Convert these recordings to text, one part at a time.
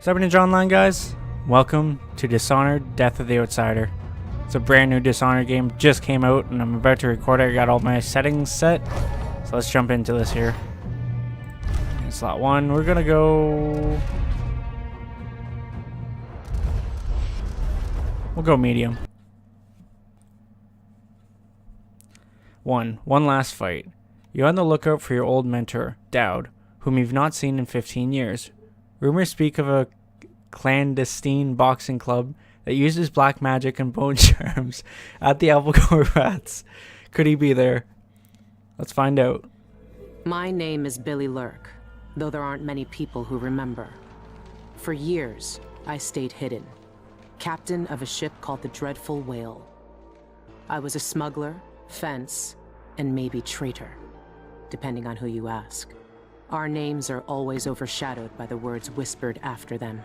What's happening, John Online, guys? Welcome to Dishonored, Death of the Outsider. It's a brand new Dishonored game, just came out, and I'm about to record it. I got all my settings set, so let's jump into this here. In slot 1, we're gonna go... We'll go medium. 1. One last fight. You're on the lookout for your old mentor, Dowd, whom you've not seen in 15 years. Rumors speak of a clandestine boxing club that uses black magic and bone charms at the Albacore Rats. Could he be there? Let's find out. My name is Billy Lurk, though there aren't many people who remember. For years, I stayed hidden, captain of a ship called the Dreadful Whale. I was a smuggler, fence, and maybe traitor, depending on who you ask. Our names are always overshadowed by the words whispered after them.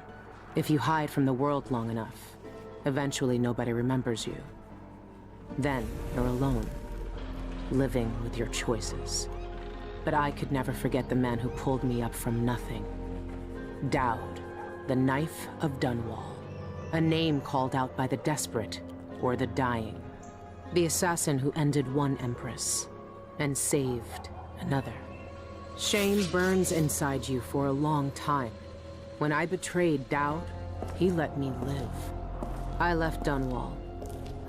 If you hide from the world long enough, eventually nobody remembers you. Then you're alone, living with your choices. But I could never forget the man who pulled me up from nothing. Dowd, the Knife of Dunwall. A name called out by the desperate or the dying. The assassin who ended one empress and saved another. Shame burns inside you for a long time. When I betrayed Dowd, he let me live. I left Dunwall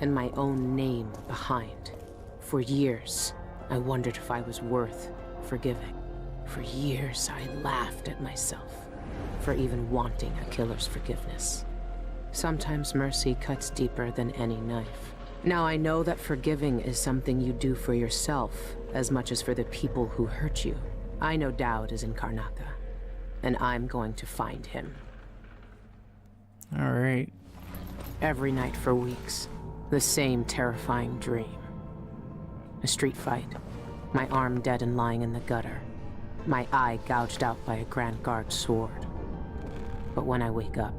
and my own name behind. For years, I wondered if I was worth forgiving. For years, I laughed at myself for even wanting a killer's forgiveness. Sometimes mercy cuts deeper than any knife. Now I know that forgiving is something you do for yourself as much as for the people who hurt you. I know Dowd is in Karnaca, and I'm going to find him. Alright. Every night for weeks, the same terrifying dream. A street fight, my arm dead and lying in the gutter, my eye gouged out by a Grand Guard sword. But when I wake up,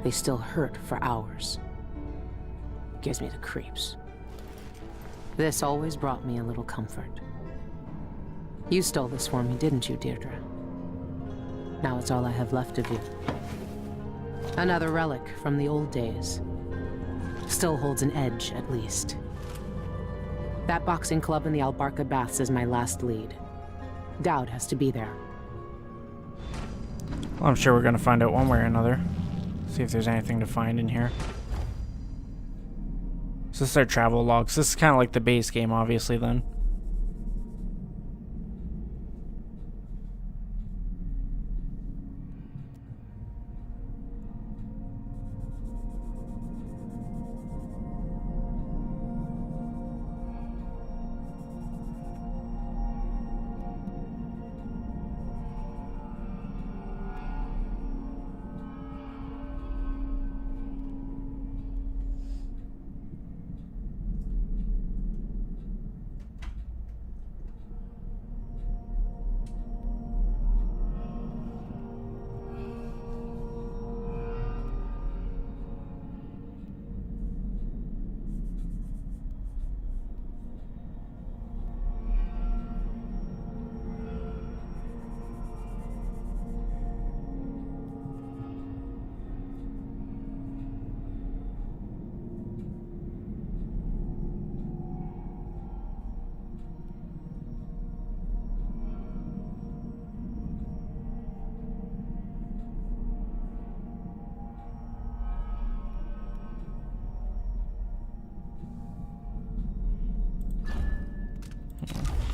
they still hurt for hours. Gives me the creeps. This always brought me a little comfort. You stole this for me, didn't you, Deirdre? Now it's all I have left of you. Another relic from the old days. Still holds an edge, at least. That boxing club in the Albarca Baths is my last lead. Dowd has to be there. Well, I'm sure we're gonna find out one way or another. See if there's anything to find in here. So this is our travel logs. This is kind of like the base game, obviously, then.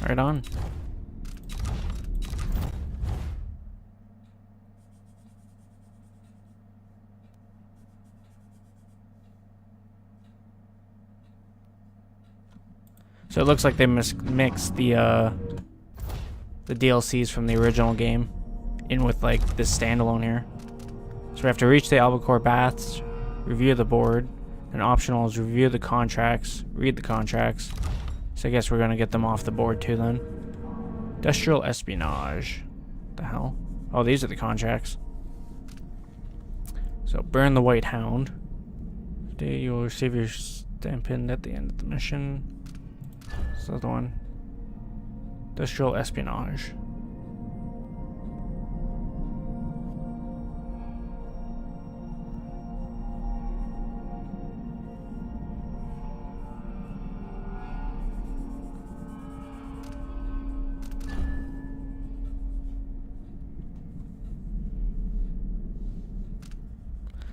Right on. So it looks like they mixed the DLCs from the original game in with like this standalone here. So we have to reach the Albacore Baths, review the board, and optional is review the contracts, read the contracts. So I guess we're gonna get them off the board too then. Industrial espionage. What the hell? Oh, these are the contracts. So burn the White Hound. Today you will receive your stamp pinned at the end of the mission. This is the other one. Industrial espionage.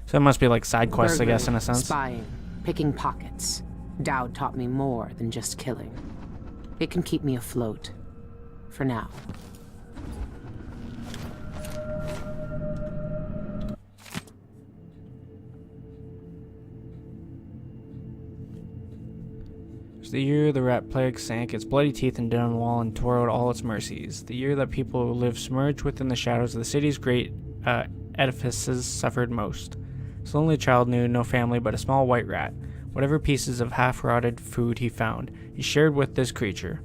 So it must be like side quests, I guess, in a sense. Spying, picking pockets. Dowd taught me more than just killing. It can keep me afloat. For now. The year the rat plague sank its bloody teeth in down wall and tore out all its mercies. The year that people who lived submerged within the shadows of the city's great edifices suffered most. This lonely child knew no family but a small white rat. Whatever pieces of half-rotted food he found, he shared with this creature.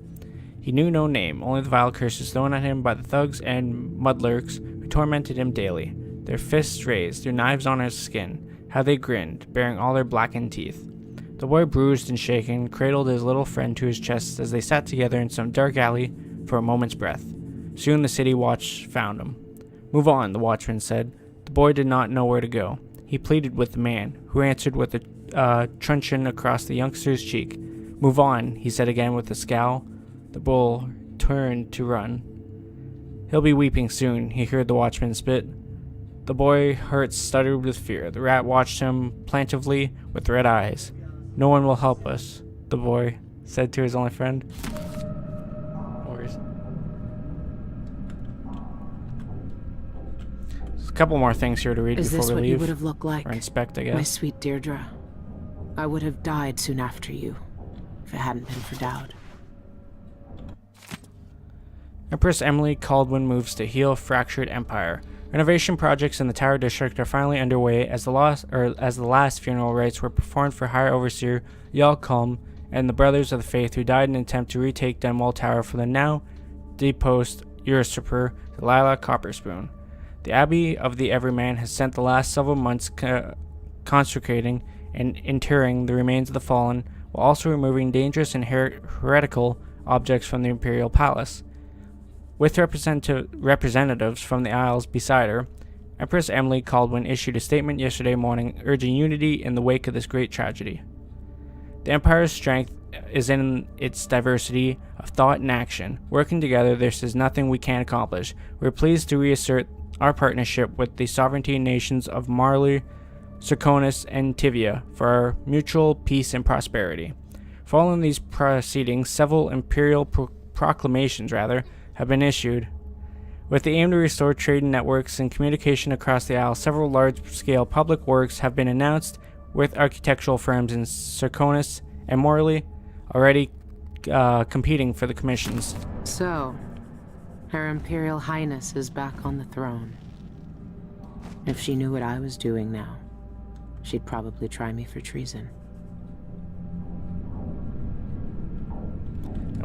He knew no name, only the vile curses thrown at him by the thugs and mudlurks who tormented him daily. Their fists raised, their knives on his skin. How they grinned, baring all their blackened teeth. The boy, bruised and shaken, cradled his little friend to his chest as they sat together in some dark alley for a moment's breath. Soon the city watch found him. "Move on," the watchman said. The boy did not know where to go. He pleaded with the man, who answered with a truncheon across the youngster's cheek. "Move on," he said again with a scowl. The bull turned to run. "He'll be weeping soon," he heard the watchman spit. The boy's heart stuttered with fear. The rat watched him plaintively with red eyes. "No one will help us," the boy said to his only friend. There's a couple more things here to read Is before this we what leave. you would have looked like? Or inspect, I guess. My sweet Deirdre. I would have died soon after you, if it hadn't been for Dowd. Empress Emily Caldwin moves to heal fractured empire. Renovation projects in the Tower District are finally underway as the last funeral rites were performed for High Overseer Yal Kulm and the Brothers of the Faith who died in an attempt to retake Dunwall Tower for the now deposed usurper Delilah Copperspoon. The Abbey of the Everyman has spent the last several months consecrating and interring the remains of the fallen, while also removing dangerous and heretical objects from the Imperial Palace. With representatives from the Isles beside her, Empress Emily Caldwin issued a statement yesterday morning urging unity in the wake of this great tragedy. The Empire's strength is in its diversity of thought and action. Working together, there is nothing we can't accomplish. We're pleased to reassert our partnership with the sovereignty nations of Marley, Serconis, and Tivia for our mutual peace and prosperity. Following these proceedings, several imperial proclamations have been issued. With the aim to restore trade networks and communication across the Isle, several large-scale public works have been announced, with architectural firms in Serconis and Morley already competing for the commissions. So, Her Imperial Highness is back on the throne. If she knew what I was doing now, she'd probably try me for treason.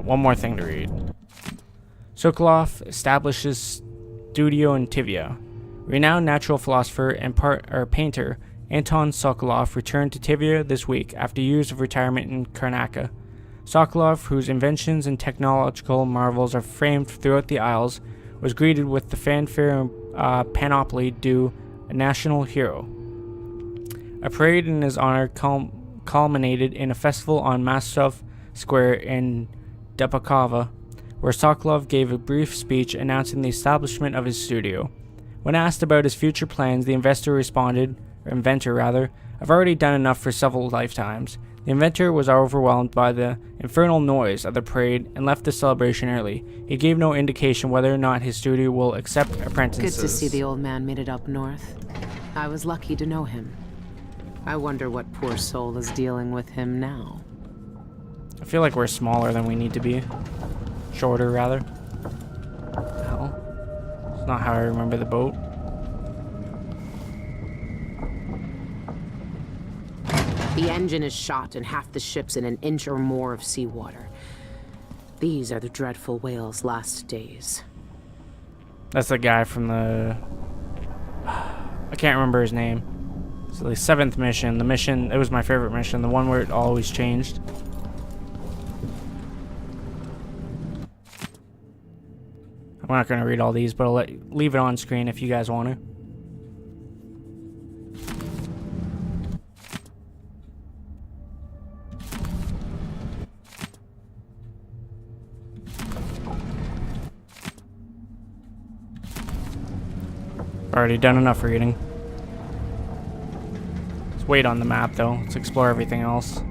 One more thing to read. Sokolov establishes studio in Tivia. Renowned natural philosopher and painter Anton Sokolov returned to Tivia this week after years of retirement in Karnaka. Sokolov, whose inventions and technological marvels are framed throughout the Isles, was greeted with the fanfare and panoply due a national hero. A parade in his honor culminated in a festival on Mastov Square in Depakova, where Sokolov gave a brief speech announcing the establishment of his studio. When asked about his future plans, the inventor responded, "I've already done enough for several lifetimes." The inventor was overwhelmed by the infernal noise of the parade and left the celebration early. He gave no indication whether or not his studio will accept apprentices. Good to see the old man made it up north. I was lucky to know him. I wonder what poor soul is dealing with him now. I feel like we're smaller than we need to be. Shorter, rather. Hell. It's not how I remember the boat. The engine is shot and half the ship's in an inch or more of seawater. These are the dreadful whale's last days. That's the guy from the... I can't remember his name. So the 7th mission. The mission, it was my favorite mission. The one where it always changed. I'm not going to read all these, but I'll leave it on screen if you guys want to. Already done enough reading. Let's wait on the map, though. Let's explore everything else.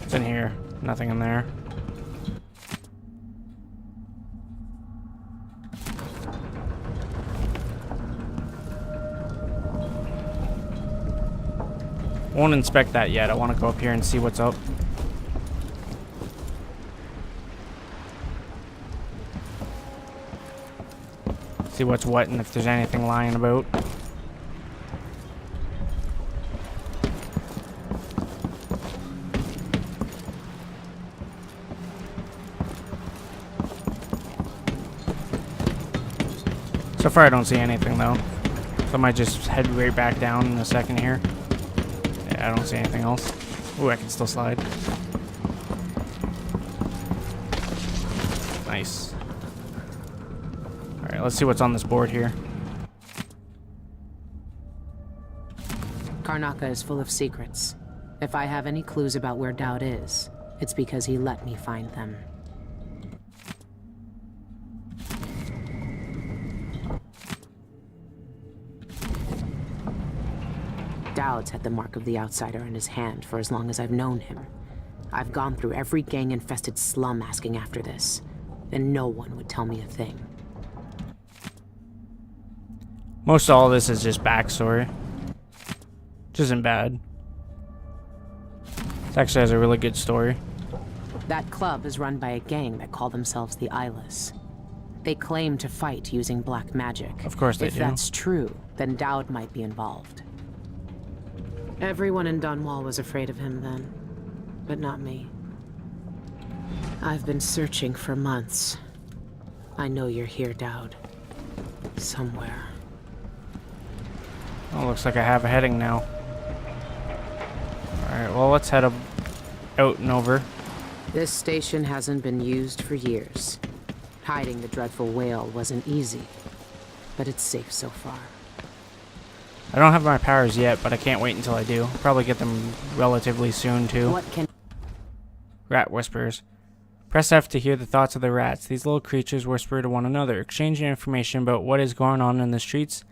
What's in here? Nothing in there. Won't inspect that yet. I want to go up here and see what's up. See what's what and if there's anything lying about. So far I don't see anything though. So I might just head right back down in a second here. Yeah, I don't see anything else. Ooh, I can still slide. Nice. Alright, let's see what's on this board here. Karnaca is full of secrets. If I have any clues about where Dowd is, it's because he let me find them. Dowd's had the mark of the outsider in his hand for as long as I've known him. I've gone through every gang-infested slum asking after this, and no one would tell me a thing. Most all of this is just backstory. Which isn't bad. It actually has a really good story. That club is run by a gang that call themselves the Eyeless. They claim to fight using black magic. Of course they do. If that's true, then Dowd might be involved. Everyone in Dunwall was afraid of him then, but not me. I've been searching for months. I know you're here, Dowd. Somewhere. Oh, looks like I have a heading now. Alright, well, let's head out and over. This station hasn't been used for years. Hiding the dreadful whale wasn't easy, but it's safe so far. I don't have my powers yet, but I can't wait until I do. Probably get them relatively soon, too. What can... Rat whispers. Press F to hear the thoughts of the rats. These little creatures whisper to one another, exchanging information about what is going on in the streets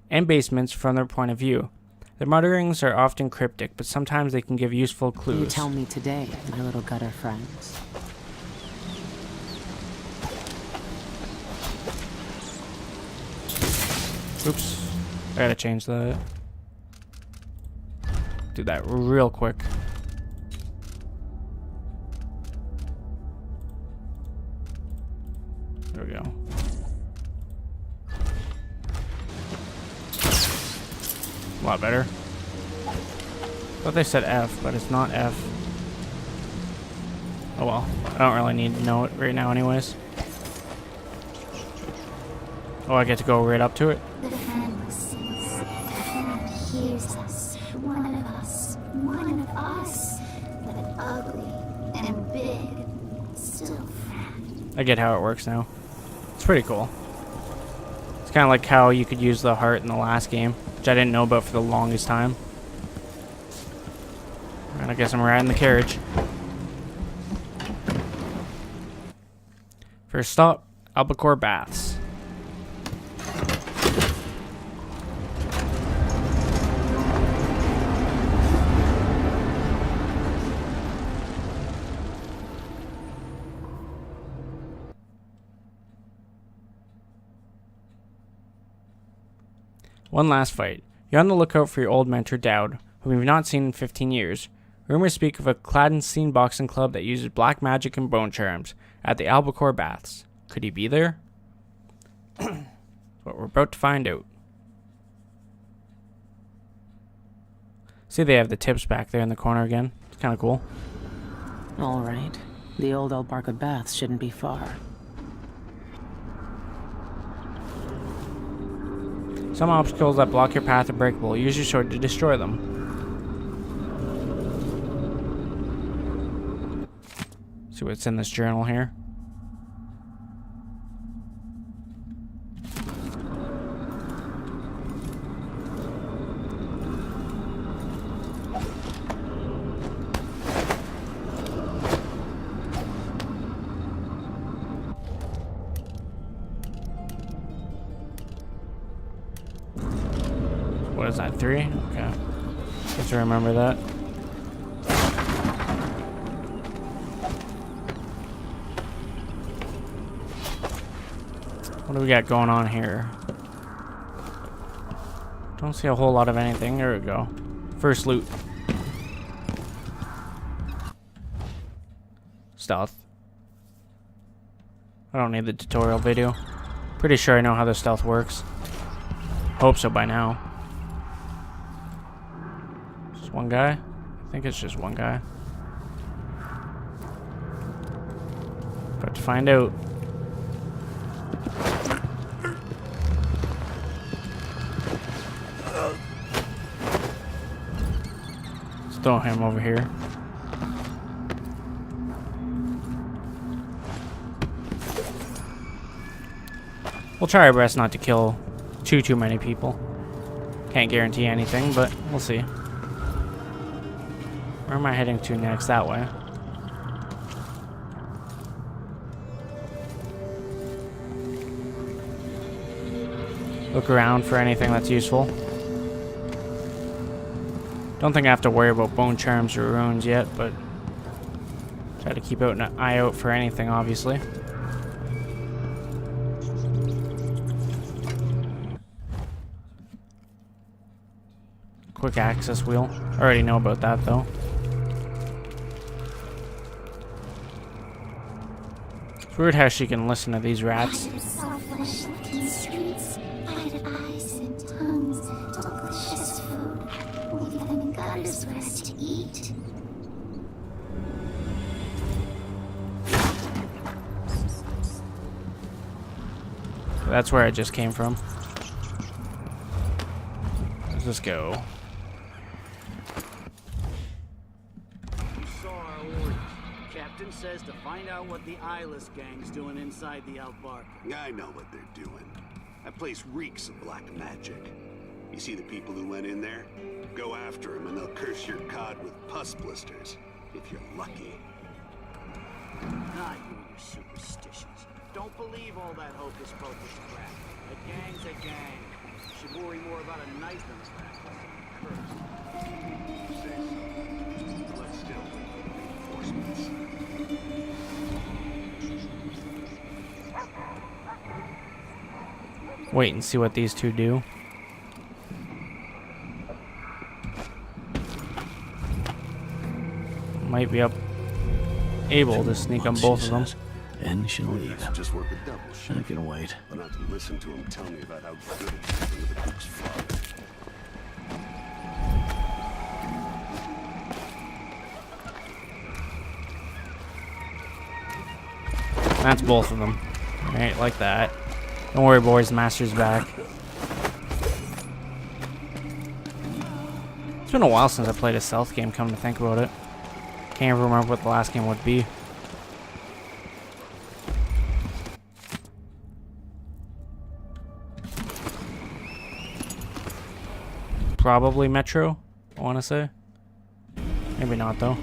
and basements from their point of view. Their mutterings are often cryptic, but sometimes they can give useful clues. You tell me today, my little gutter friends. Oops. I gotta change that. Do that real quick. There we go. A lot better. Thought they said F, but it's not F. Oh well. I don't really need to know it right now anyways. Oh, I get to go right up to it? The fan listens. The fan hears us. One of us. One of us. But ugly and big. Still friend. I get how it works now. It's pretty cool. It's kind of like how you could use the heart in the last game, which I didn't know about for the longest time. And I guess I'm riding the carriage. First stop, Albacore Baths. One last fight. You're on the lookout for your old mentor, Dowd, whom you've not seen in 15 years. Rumors speak of a clandestine boxing club that uses black magic and bone charms at the Albacore Baths. Could he be there? What we're about to find out. See, they have the tips back there in the corner again. It's kind of cool. All right. The old Albarca Baths shouldn't be far. Some obstacles that block your path are breakable. Use your sword to destroy them. See what's in this journal here. What is that, 3? Okay. Have to remember that. What do we got going on here? Don't see a whole lot of anything. There we go. First loot. Stealth. I don't need the tutorial video. Pretty sure I know how the stealth works. Hope so by now. Just one guy? I think it's just one guy. Got to find out. Let's throw him over here. We'll try our best not to kill too many people. Can't guarantee anything, but we'll see. Where am I heading to next? That way. Look around for anything that's useful. Don't think I have to worry about bone charms or runes yet, but try to keep an eye out for anything, obviously. Quick access wheel. I already know about that, though. It's weird how she can listen to these rats. That's where I just came from. Let's just go. Captain says to find out what the eyeless gang's doing inside the Outbark. I know what they're doing. That place reeks of black magic. You see the people who went in there? Go after them and they'll curse your cod with pus blisters, if you're lucky. Ah, you and your superstitions. Don't believe all that hocus pocus crap. A gang's a gang. Should worry more about a knife than a practice. Say so. Let's still wait for reinforcements. Wait and see what these two do. Might be able to sneak on both of them. And she'll leave. Just work a double shift. I can wait. But not to listen to him tell me about how good it is under the Duke's father. That's both of them. Alright, like that. Don't worry, boys. Master's back. It's been a while since I played a stealth game, come to think about it. Can't even remember what the last game would be. Probably Metro, I want to say. Maybe not, though.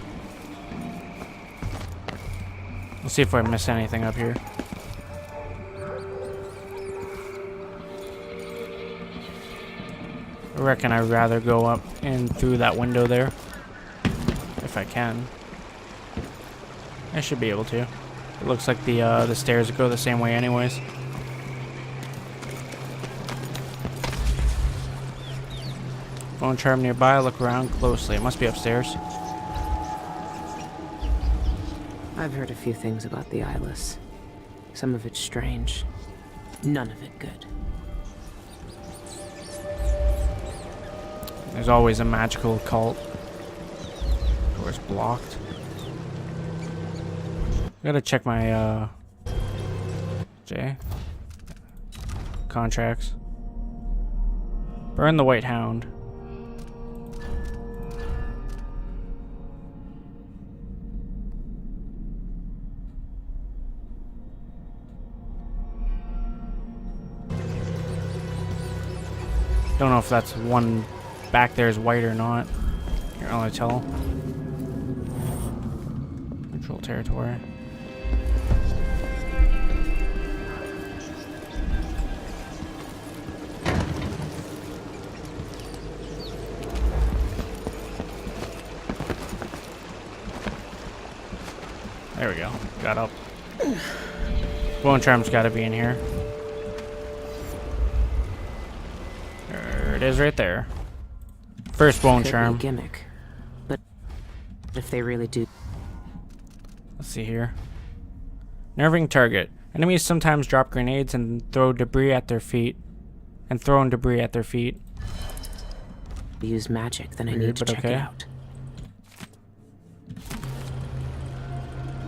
We'll see if I miss anything up here. I reckon I'd rather go up and through that window there. If I can. I should be able to. It looks like the stairs go the same way anyways. Bone charm nearby, look around closely. It must be upstairs. I've heard a few things about the eyeless. Some of it strange. None of it good. There's always a magical cult. Door's blocked. Gotta check my contracts. Burn the White Hound. Don't know if that's one back there is white or not. Can't really tell. Control territory. There we go. Got up. Bone charm's got to be in here. There it is right there. First bone Could be a charm. gimmick, but if they really do, Let's see here. Nerving target. Enemies sometimes drop grenades and throw debris at their feet. use magic, then I Weird, need to but check okay. it out.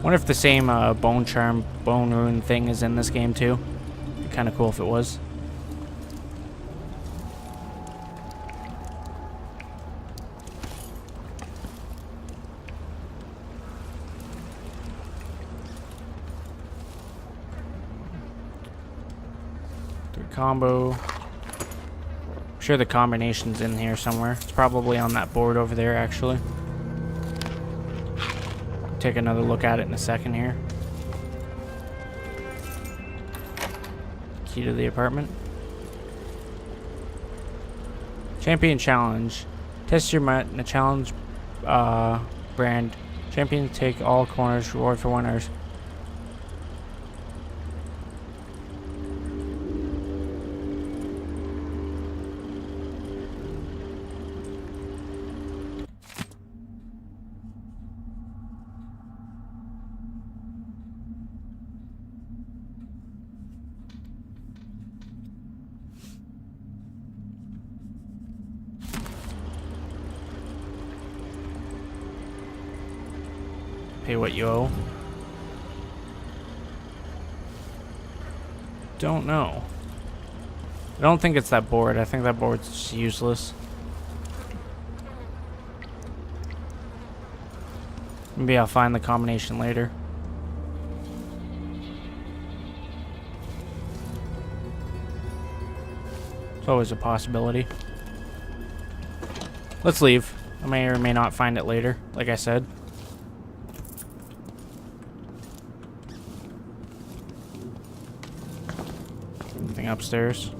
Wonder if the same bone charm, bone rune thing is in this game too. Be kind of cool if it was. Combo. I'm sure the combination's in here somewhere. It's probably on that board over there, actually. Take another look at it in a second here. Key to the apartment. Champion challenge. Test your might in a challenge brand. Champion take all corners. Reward for winners. Pay what you owe. Don't know. I don't think it's that board. I think that board's just useless. Maybe I'll find the combination later. It's always a possibility. Let's leave. I may or may not find it later, like I said. Anything upstairs?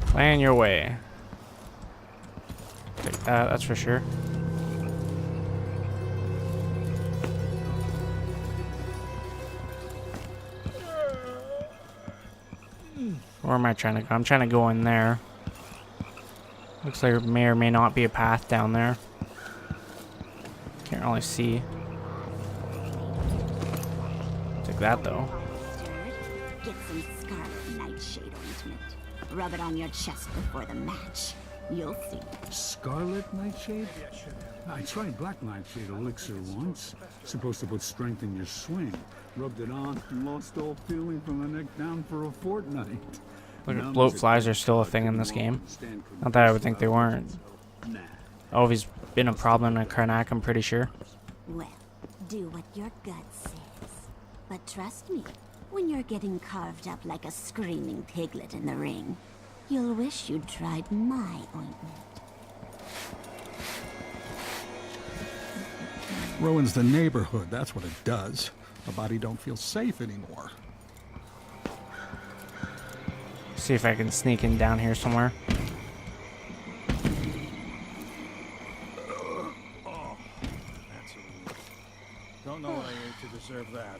Plan your way. Take that, that's for sure. Where am I trying to go? I'm trying to go in there. Looks like there may or may not be a path down there. Can't really see. Take that though. Get some scarlet nightshade ointment. Rub it on your chest before the match. You'll see. Scarlet nightshade? I tried black nightshade elixir once. Supposed to put strength in your swing. Rubbed it on and lost all feeling from the neck down for a fortnight. Look at bloat flies are still a thing in this game. Not that I would think they weren't. Always been a problem in Karnak, I'm pretty sure. Well, do what your gut says. But trust me, when you're getting carved up like a screaming piglet in the ring, you'll wish you'd tried my ointment. Ruins the neighborhood, that's what it does. The body don't feel safe anymore. See if I can sneak in down here somewhere. That's a relief. Don't know what I ate to deserve that.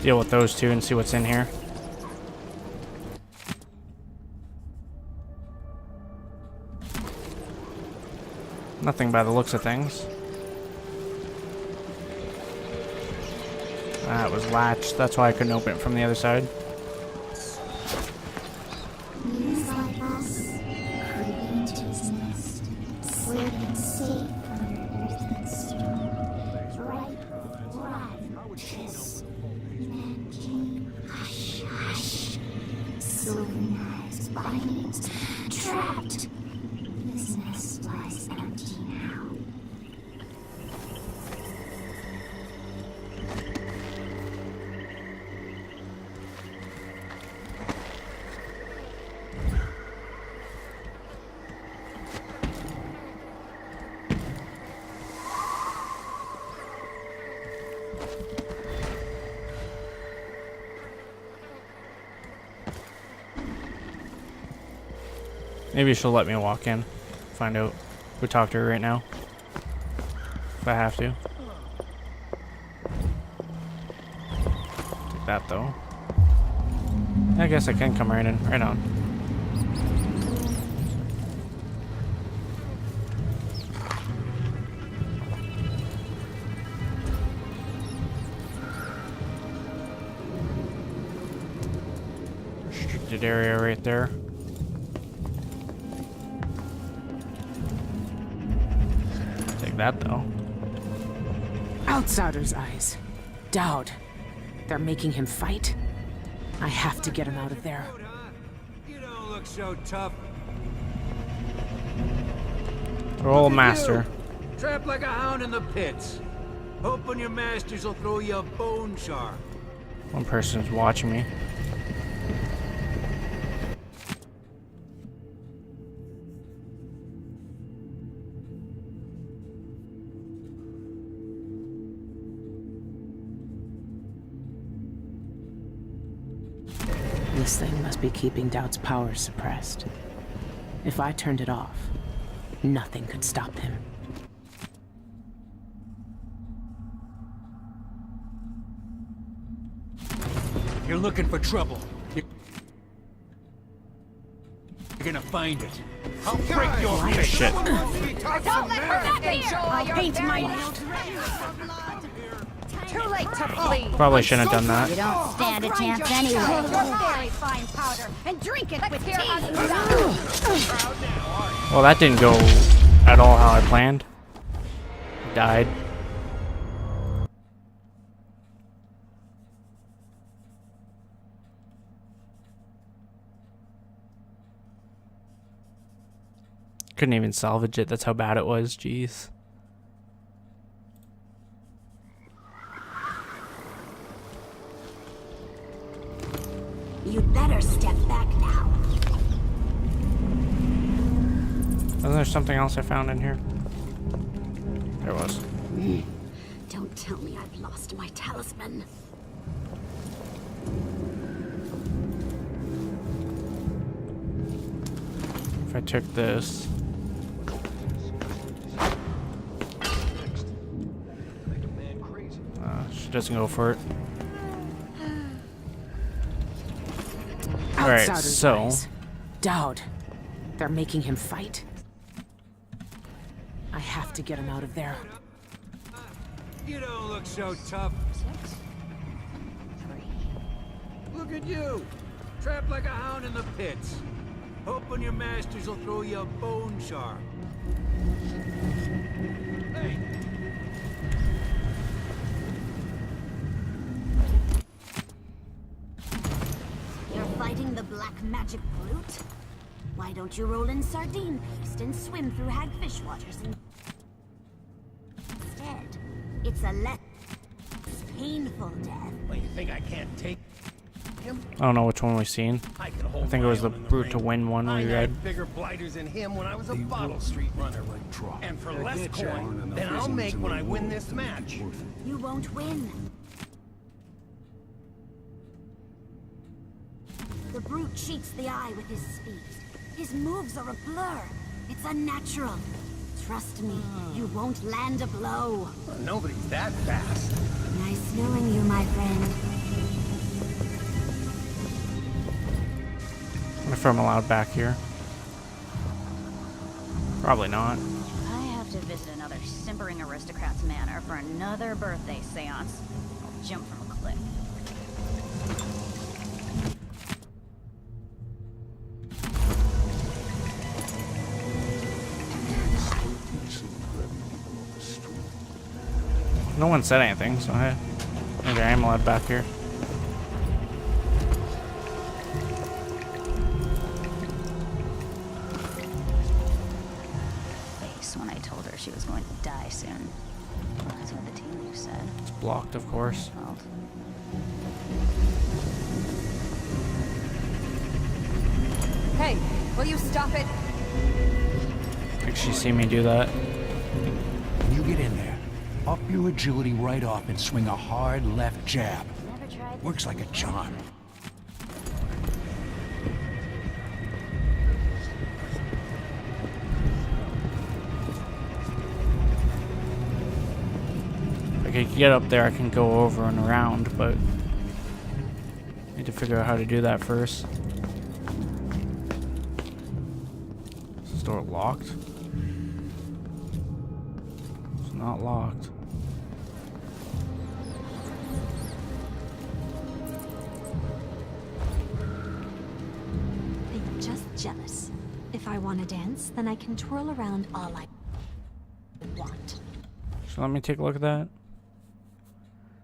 Deal with those two and see what's in here. Nothing by the looks of things. That was latched. That's why I couldn't open it from the other side. He's like us, creeping into his nest, sleeping safe from earth and storm. Bright, kiss, magic, hush, hush. Silver knives, bindings, trapped. His nest lies empty now. Maybe she'll let me walk in. Find out. Go talk to her right now. If I have to. Take that though. I guess I can come right in. Right on. Restricted area right there. Take that though. Outsider's eyes. Dowd. They're making him fight. I have to get him out of there. You don't look so tough. Roll master. Trapped like a hound in the pits. Hoping your masters will throw you a bone shard. One person's watching me. This thing must be keeping Dowd's powers suppressed. If I turned it off, nothing could stop him. If you're looking for trouble, you're gonna find it. I'll break your face. Shit. Don't let her get you. I'll paint my nails. Too late to flee. Probably shouldn't have done that. You don't stand a chance anyway. Very fine powder and drink it with tea. Well, that didn't go at all how I planned. Died. Couldn't even salvage it. That's how bad it was. Jeez. You'd better step back now. Wasn't there something else I found in here? There was. Don't tell me I've lost my talisman. If I took this. She doesn't go for it. Alright, Outsider's so. eyes. Dowd. They're making him fight. I have to get him out of there. You don't look so tough. 6, 3. Look at you. Trapped like a hound in the pits. Hoping your masters will throw you a bone shard. Hey. You're fighting the black magic brute? Why don't you roll in sardine paste and swim through hagfish waters instead? It's a less painful death. Well, you think I can't take him? I don't know which one we've seen. I can hold I think it my was the own in Brute to ring. Win one I we had read. bigger blighters than him when I was a bottle street runner. And for less coin than I'll make when I win this match. You won't win. The brute cheats the eye with his speed. His moves are a blur. It's unnatural. Trust me, you won't land a blow. Well, nobody's that fast. Nice knowing you, my friend. I wonder if I'm allowed back here. Probably not. I have to visit another simpering aristocrat's manor for another birthday seance. I'll jump from a cliff. No one said anything, so hey. Maybe I am allowed back here. Face when I told her she was going to die soon. That's what the team leader said. It's blocked, of course. Well, Hey, will you stop it? Like she see me do that. You get in there. Up your agility right off and swing a hard left jab. Never tried this Works like a charm. If I could get up there, I can go over and around, but I need to figure out how to do that first. Is this door locked? It's not locked. I'm just jealous. If I want to dance, then I can twirl around all I want. So let me take a look at that.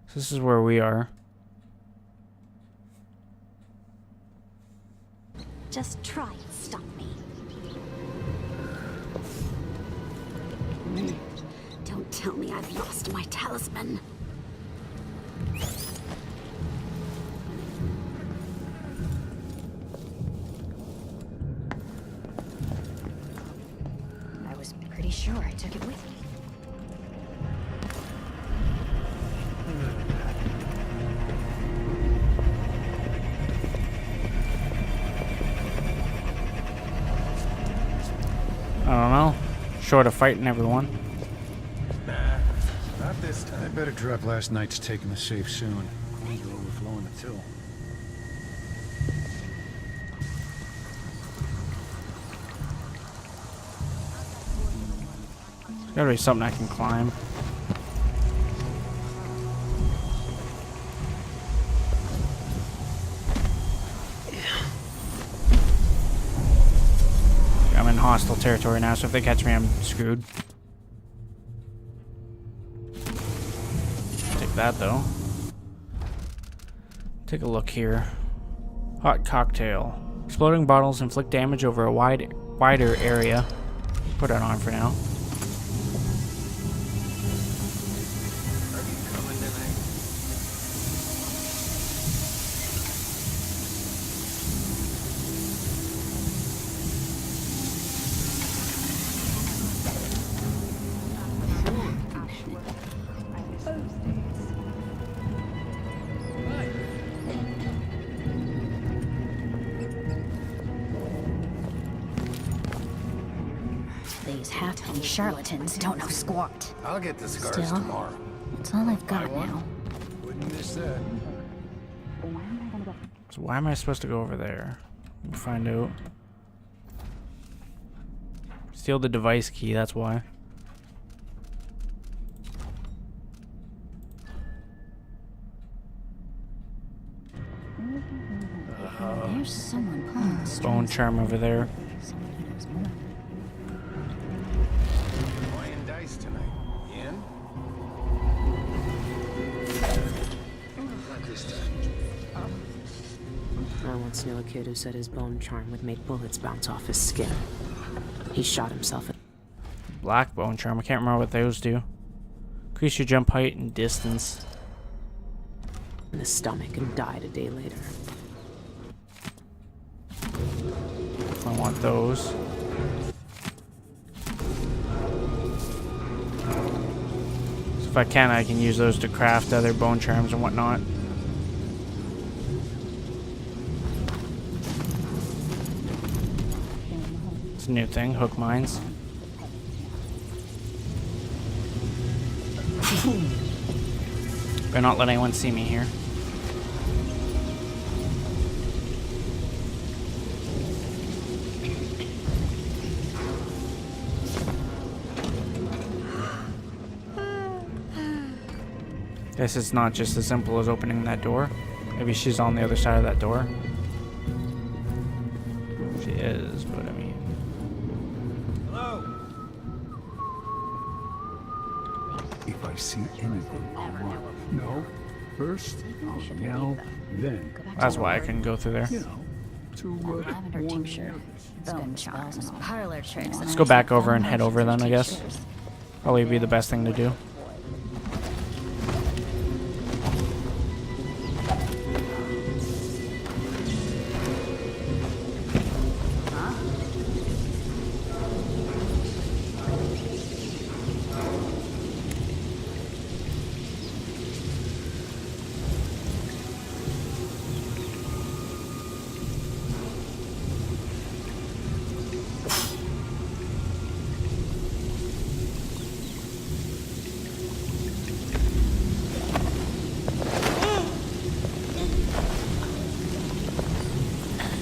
So this is where we are. Just try and stop me. Don't tell me I've lost my talisman. I was pretty sure I took it with me. I don't know. Short of fighting everyone. Nah, not this time. I better drop last night's taking the safe soon. Coins are overflowing the till. There's gotta be something I can climb. I'm in hostile territory now, so if they catch me, I'm screwed. Take that, though. Take a look here. Hot cocktail. Exploding bottles inflict damage over a wider area. Put it on for now. Are you coming tonight? These half-penny charlatans don't know squat. I'll get the scars Still, tomorrow. that's all I've got Buy one? now. Wouldn't miss that. So why am I supposed to go over there? Let me find out. Steal the device key, that's why. There's someone pulling the strings. Bone charm over there. Someone who knows more. Playing dice tonight. You in? Not this time. I once knew a kid who said his bone charm would make bullets bounce off his skin. He shot himself Black bone charm, I can't remember what those do. Increase your jump height and distance. in the stomach and died a day later. I want those. So if I can use those to craft other bone charms and whatnot. It's a new thing, hook mines. Better not let anyone see me here. Guess it's not just as simple as opening that door. Maybe she's on the other side of that door. She is, but I mean... Hello? If I see anything, I'll run. No, first I'll yell, then That's why I couldn't go through there. you know, to Lavender warn tincture, the others. bone charms, parlor tricks. Let's go back over and head over then, I guess. Probably be the best thing to do.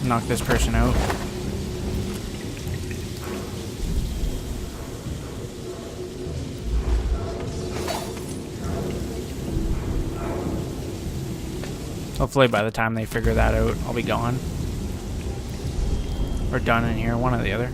Knock this person out. Hopefully by the time they figure that out, I'll be gone. Or done in here, one or the other.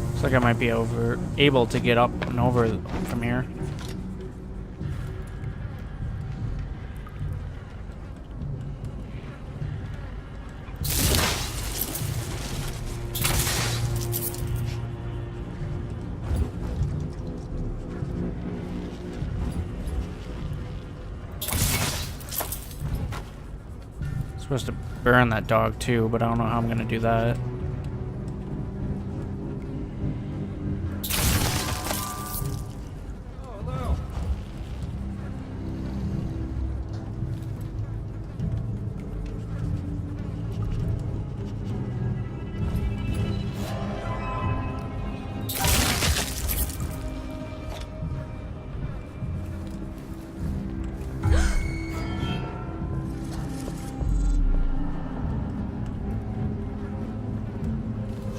Looks like I might be able to get up and over from here. Supposed to burn that dog too, but I don't know how I'm gonna do that.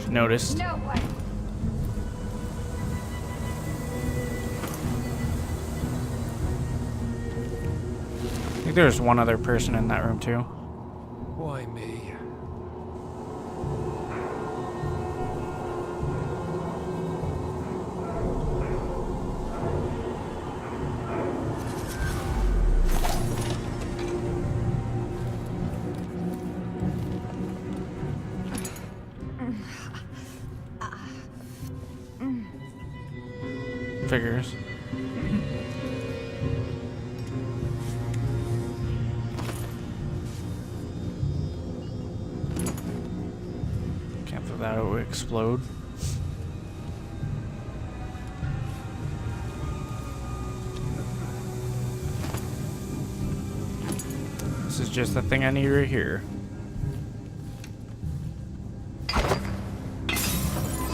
Noticed. No way. I think there's one other person in that room too. Why me? Figures. Can't throw that, it would explode. This is just the thing I need right here.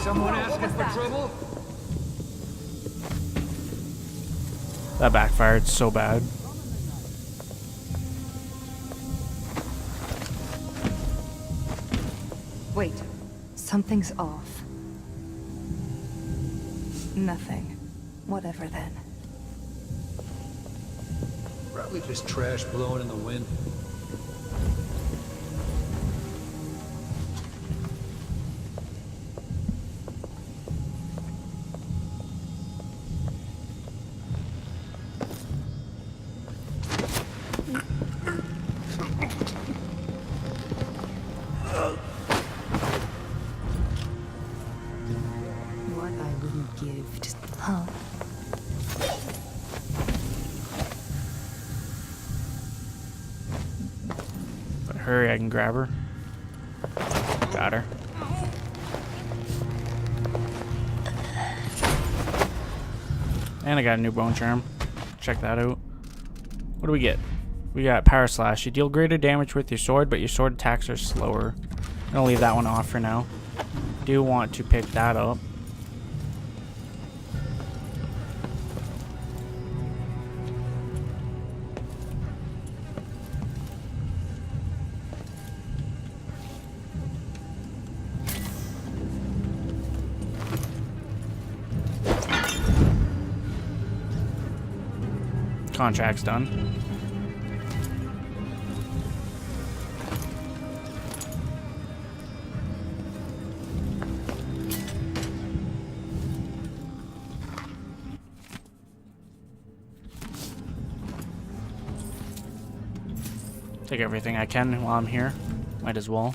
Someone asking for trouble? That backfired so bad. Wait, something's off. Nothing. Whatever then. Probably just trash blowing in the wind. What I wouldn't give to... Huh? But hurry, I can grab her. Got her. And I got a new bone charm. Check that out. What do we get? We got Power Slash. You deal greater damage with your sword, but your sword attacks are slower. I'm gonna leave that one off for now. Do want to pick that up. Contract's done. Take everything I can while I'm here. Might as well.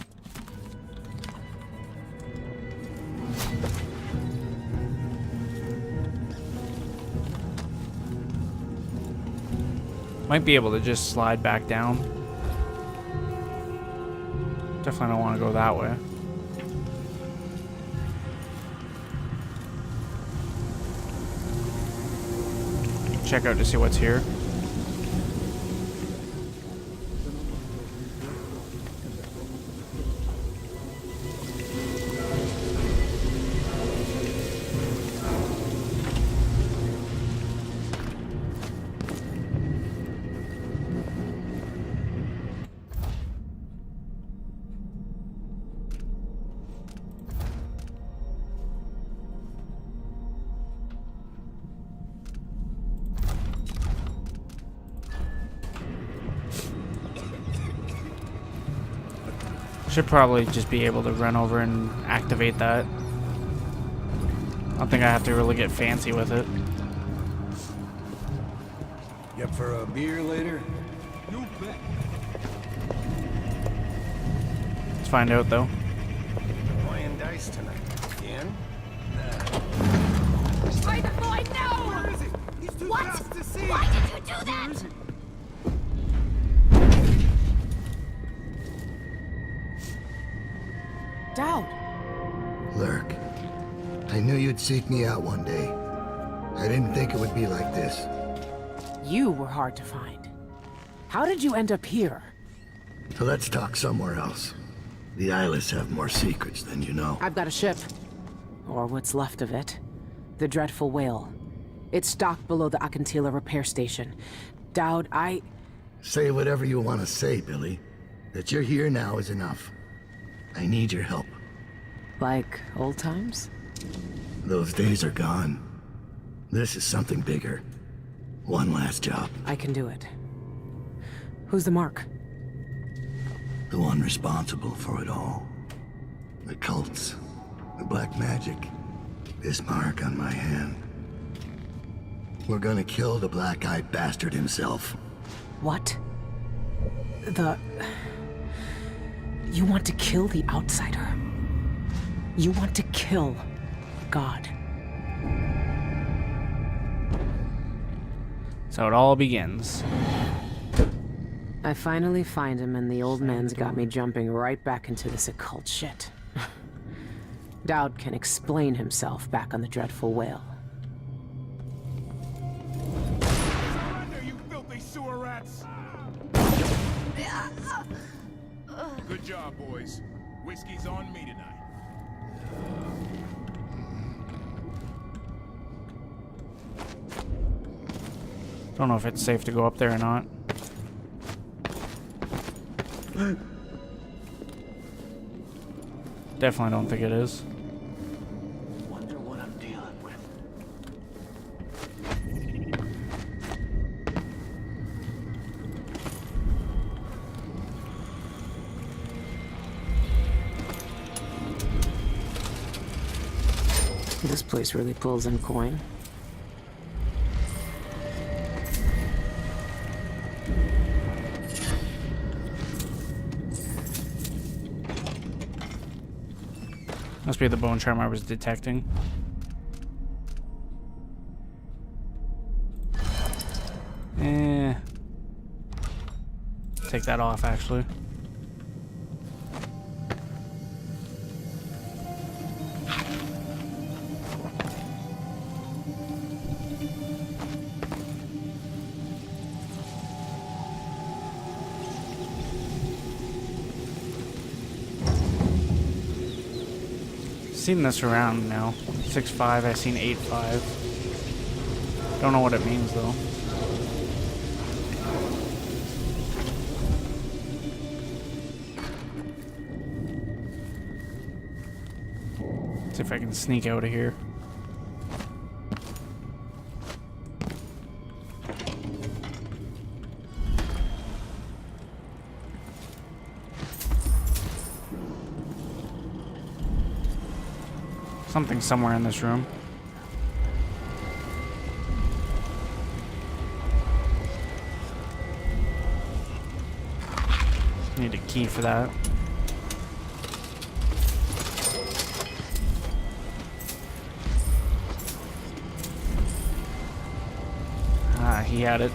Might be able to just slide back down. Definitely don't want to go that way. check out to see what's here. Should probably just be able to run over and activate that. I don't think I have to really get fancy with it. You up for a beer later? You bet. Let's find out though. Playing dice tonight. Again? By the boy, no! Where is he? He's too What? fast to see. Why did you do that? Dowd. Lurk, I knew you'd seek me out one day. I didn't think it would be like this. You were hard to find. How did you end up here? So let's talk somewhere else. The Eyeless have more secrets than you know. I've got a ship. Or what's left of it. The Dreadful Whale. It's docked below the Akantila repair station. Dowd, Say whatever you want to say, Billy. That you're here now is enough. I need your help. Like old times? Those days are gone. This is something bigger. One last job. I can do it. Who's the mark? The one responsible for it all. The cults. The black magic. This mark on my hand. We're gonna kill the black-eyed bastard himself. What? You want to kill the outsider? You want to kill God? So it all begins. I finally find him, and the old man's got me jumping right back into this occult shit. Dowd can explain himself back on the Dreadful Whale. Surrender, you filthy sewer rats! Good job, boys. Whiskey's on me tonight. Don't know if it's safe to go up there or not. Definitely don't think it is. Wonder what I'm dealing with. This place really pulls in coin. Must be the bone charm I was detecting. Take that off, actually. Seen this around now. 6.5, I've seen 8.5. Don't know what it means though. See if I can sneak out of here. Something somewhere in this room. Need a key for that. Ah, he had it.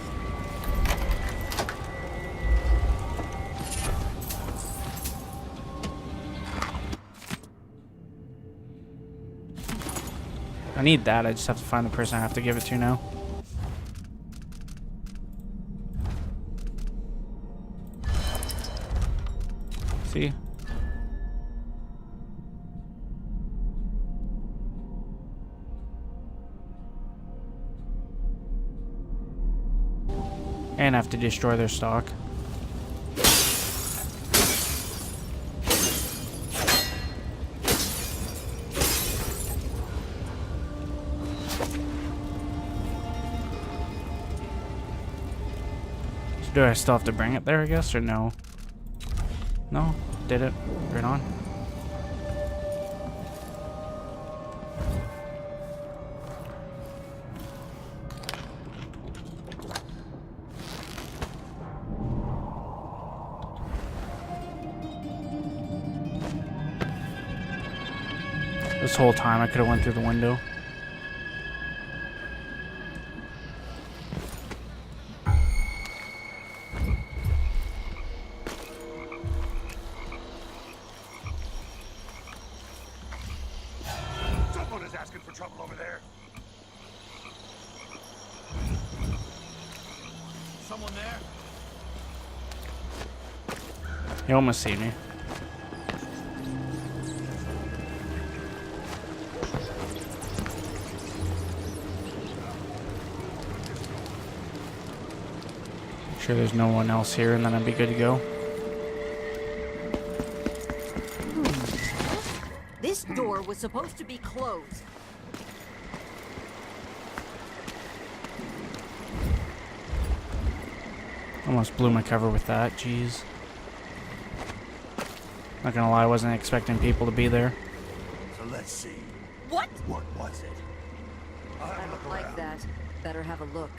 I need that, I just have to find the person I have to give it to now. trophy. And have to destroy their stock. Do I still have to bring it there, I guess, or no? No? Did it? Right on. This whole time I could have went through the window. He almost see me. Sure there's no one else here and then I'd be good to go. This door was supposed to be closed. Almost blew my cover with that, jeez. Not gonna lie, I wasn't expecting people to be there. So let's see. What? What was it? I don't like that. Better have a look.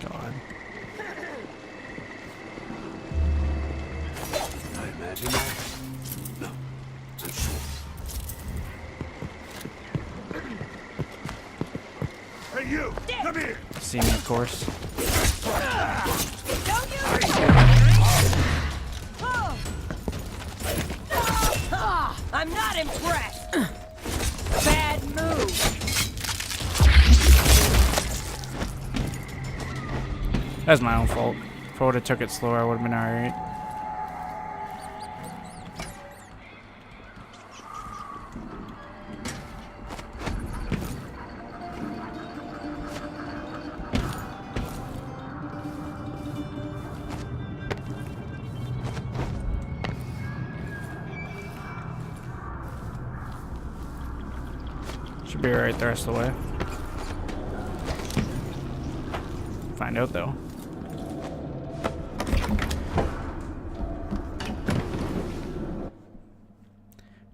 God. Can I imagine that? No, I'm sure. Hey, you! Come here! See me, of course. I'm not impressed. Bad move. That's my own fault. If I would have took it slower, I would have been alright. Should be alright the rest of the way. Find out though.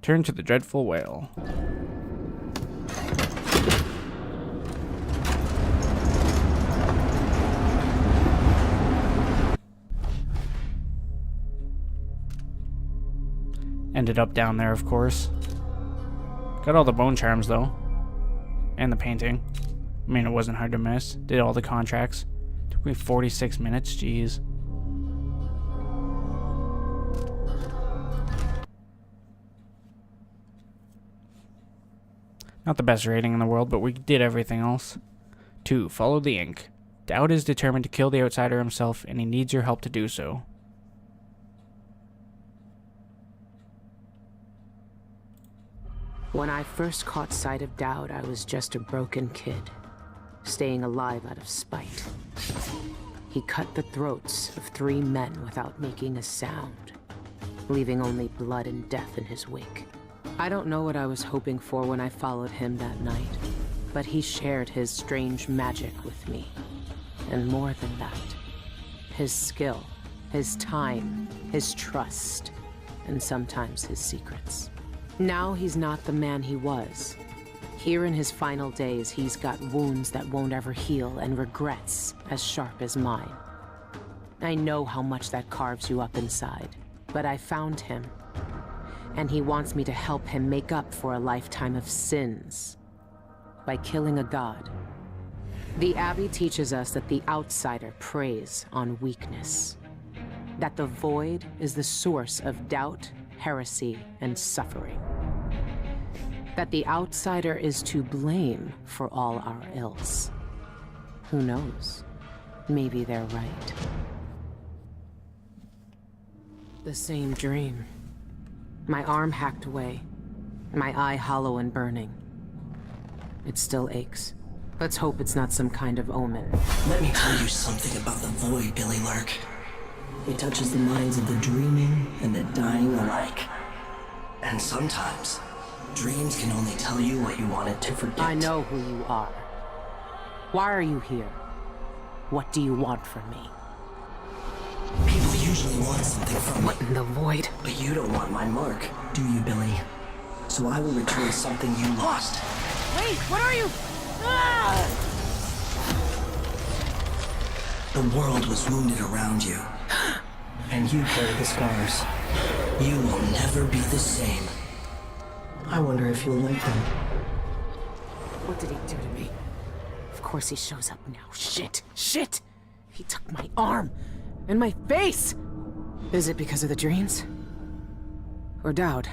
Turn to the dreadful whale. Ended up down there, of course. Got all the bone charms though. And the painting. I mean, it wasn't hard to miss. Did all the contracts. Took me 46 minutes, jeez. Not the best rating in the world, but we did everything else. 2. Follow the ink. Dowd is determined to kill the outsider himself, and he needs your help to do so. When I first caught sight of Dowd, I was just a broken kid, staying alive out of spite. He cut the throats of 3 men without making a sound, leaving only blood and death in his wake. I don't know what I was hoping for when I followed him that night, but he shared his strange magic with me. And more than that, his skill, his time, his trust, and sometimes his secrets. Now he's not the man he was. Here in his final days, he's got wounds that won't ever heal and regrets as sharp as mine. I know how much that carves you up inside, but I found him, and he wants me to help him make up for a lifetime of sins by killing a god. The Abbey teaches us that the outsider preys on weakness, that the void is the source of doubt, heresy, and suffering. That the outsider is to blame for all our ills. Who knows? Maybe they're right. The same dream. My arm hacked away. My eye hollow and burning. It still aches. Let's hope it's not some kind of omen. Let me tell you something about the void, Billy Lurk. It touches the minds of the dreaming and the dying alike. And sometimes, dreams can only tell you what you wanted to forget. I know who you are. Why are you here? What do you want from me? People usually want something from me. What in the void? But you don't want my mark, do you, Billy? So I will return something you lost. Wait, what are you? Ah! The world was wounded around you. And you carry the scars. You will never be the same. I wonder if you'll like them. What did he do to me? Of course he shows up now. Shit! Shit! He took my arm! And my face! Is it because of the dreams? Or Dowd?